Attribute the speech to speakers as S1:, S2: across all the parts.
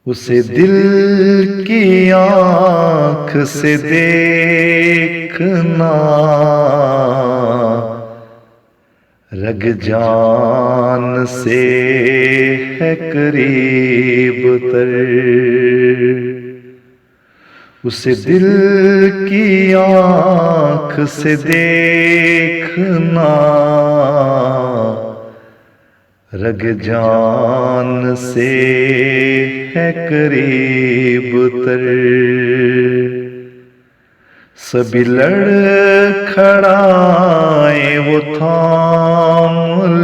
S1: اسے دل کی آنکھ سے دیکھنا رگ جان سے ہے قریب تر، اسے دل کی آنکھ سے دیکھنا رگ جان سے ہے قریب تر، سبھی لڑکھڑائیں وہ تھام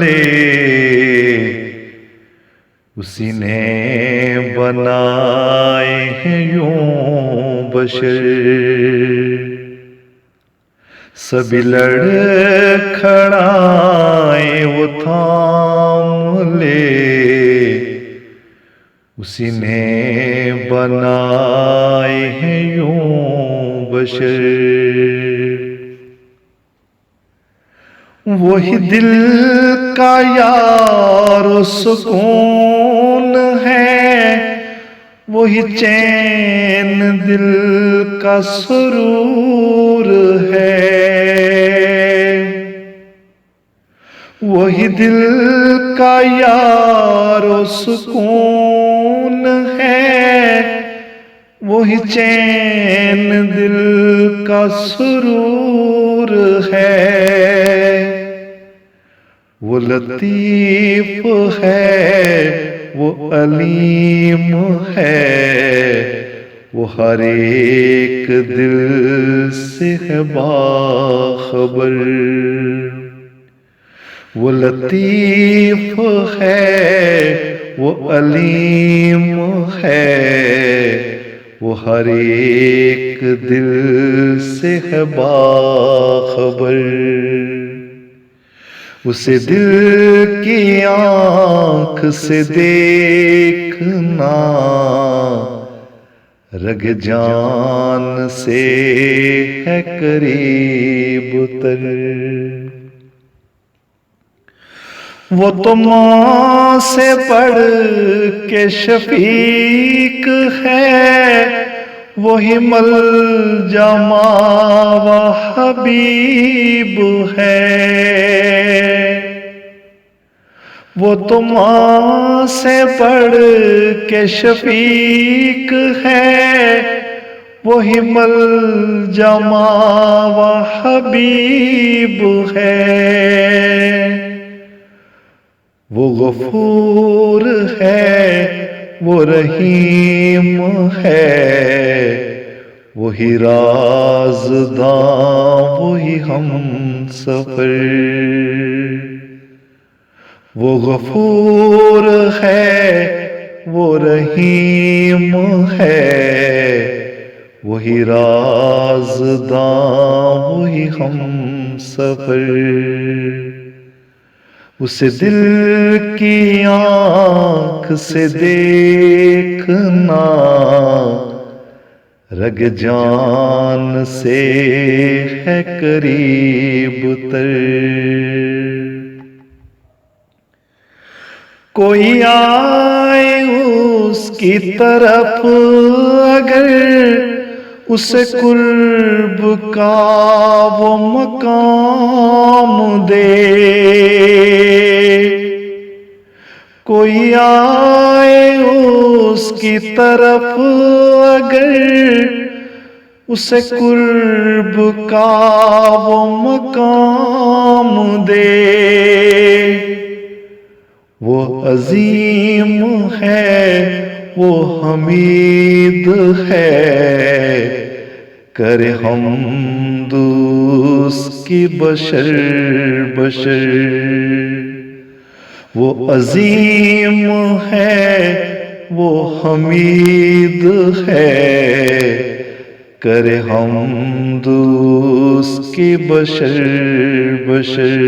S1: لے، اسی نے بنائے ہیں یوں بشر، سبھی لڑکھڑائیں وہ تھام لے، اسی نے بنائے ہیں یوں بشر، وہی دل کا یار و سکون ہے، وہی چین دل کا سرور ہے، وہی دل کا یار و سکون ہے، وہی چین دل کا سرور ہے، وہ لطیف ہے وہ علیم ہے، وہ ہر ایک دل سے ہے باخبر، وہ لطیف ہے وہ علیم ہے، وہ ہر ایک دل سے ہے باخبر، اسے دل کی آنکھ سے دیکھنا رگ جان سے ہے قریب تر، وہ تو ماں سے بڑھ کے شفیق ہے، وہی ملجا ماں و حبیب ہے، وہ تو ماں سے بڑھ کے شفیق ہے، وہی ملجا ماں و حبیب ہے، وہ غفور ہے وہ رحیم ہے، وہی رازداں وہی ہم سفر، وہ غفور ہے وہ رحیم ہے، وہی رازداں وہی ہم سفر، اسے دل کی آنکھ سے دیکھنا رگ جان سے ہے قریب تر، کوئی آئے اس کی طرف اگر اسے قرب کا وہ مقام دے، کوئی آئے اس کی طرف اگر اسے قرب کا وہ مقام دے، وہ عظیم ہے وہ حمید ہے، کرے حمد اس کی بشر بشر، وہ عظیم ہے وہ حمید ہے، کرے حمد اس کی بشر بشر،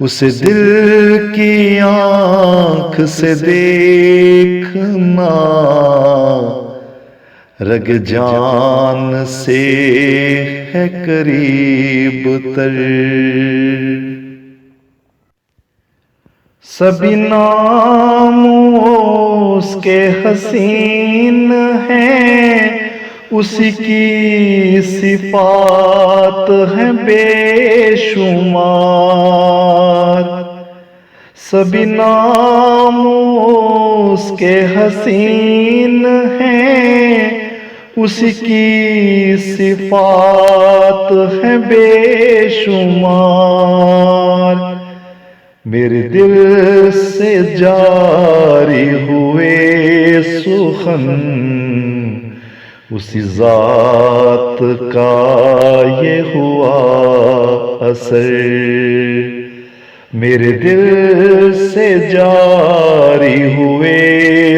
S1: اسے دل کی آنکھ سے دیکھنا رگ جان سے ہے قریب تر، سبھی نام اس کے حسین ہیں، اسی کی صفات ہیں بے شمار، سبھی نام اس کے حسین ہیں، اسی کی صفات ہیں بے شمار۔ میرے دل سے جاری ہوئے سخن، اسی ذات کا یہ ہوا اثر۔ میرے دل سے جاری ہوئے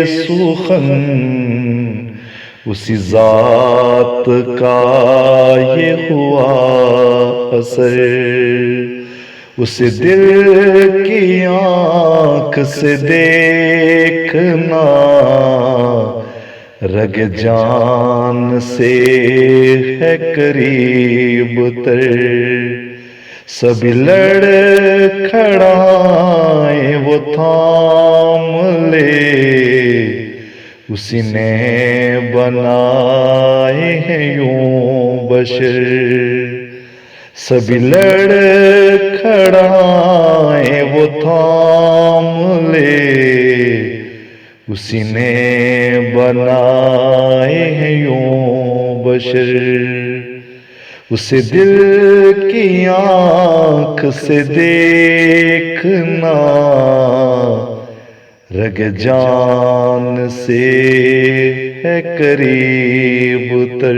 S1: سخن، اسی ذات کا یہ ہوا اثر۔ اس دل کی آنکھ سے دیکھنا رگ جان سے ہے قریب تر، سبھی لڑکھڑائیں وہ تھام لے، اسی نے بنائے ہیں یوں بشر۔ سبھی لڑکھڑائیں وہ تھام لے، اسی نے بنائے ہیں یوں بشر۔ اسے دل کی آنکھ سے دیکھنا رگ جان سے ہے قریب تر۔